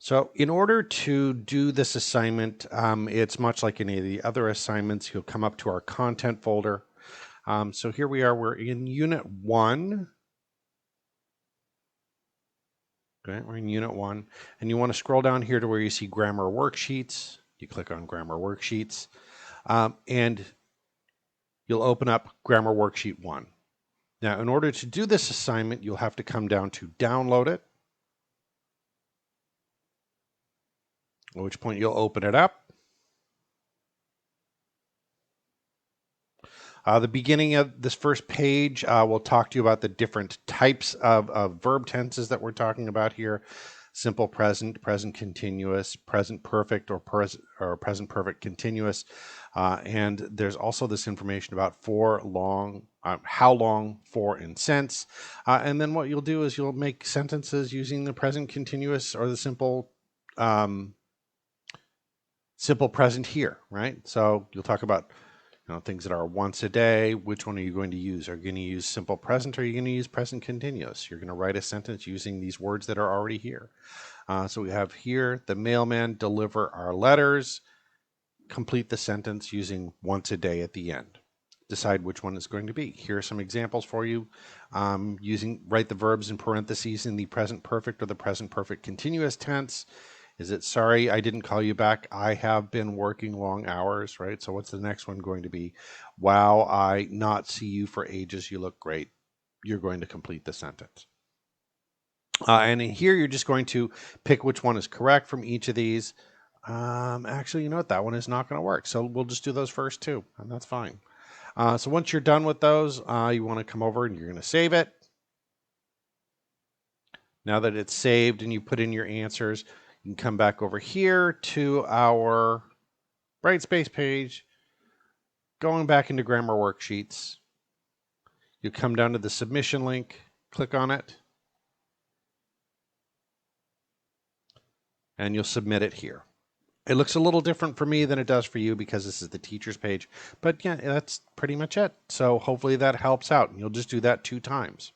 So in order to do this assignment, it's much like any of the other assignments. You'll come up to our content folder. So here we are, we're in Unit 1. Okay, we're in Unit 1. And you want to scroll down here to where you see Grammar Worksheets. You click on Grammar Worksheets. And you'll open up Grammar Worksheet 1. Now, in order to do this assignment, you'll have to come down to Download it, at which point you'll open it up. The beginning of this first page will talk to you about the different types of verb tenses that we're talking about here. Simple present, present continuous, present perfect, or present perfect continuous. And there's also this information about for, long, how long, for, and since. And then what you'll do is you'll make sentences using the present continuous or the simple present here, right? So you'll talk about things that are once a day. Which one are you going to use? Are you going to use simple present or are you going to use present continuous? You're going to write a sentence using these words that are already here. So we have here, the mailman deliver our letters. Complete the sentence using once a day at the end. Decide which one it's going to be. Here are some examples for you. Write the verbs in parentheses in the present perfect or the present perfect continuous tense. Is it sorry I didn't call you back? I have been working long hours, right? So what's the next one going to be? Wow, I not see you for ages. You look great. You're going to complete the sentence. And in here, you're just going to pick which one is correct from each of these. Actually, you know what? That one is not going to work. So we'll just do those first two, and that's fine. So once you're done with those, you want to come over and you're going to save it. Now that it's saved and you put in your answers, you can come back over here to our Brightspace page, going back into Grammar Worksheets. You come down to the submission link, click on it, and you'll submit it here. It looks a little different for me than it does for you because this is the teacher's page. But yeah, that's pretty much it. So hopefully that helps out. And you'll just do that 2 times.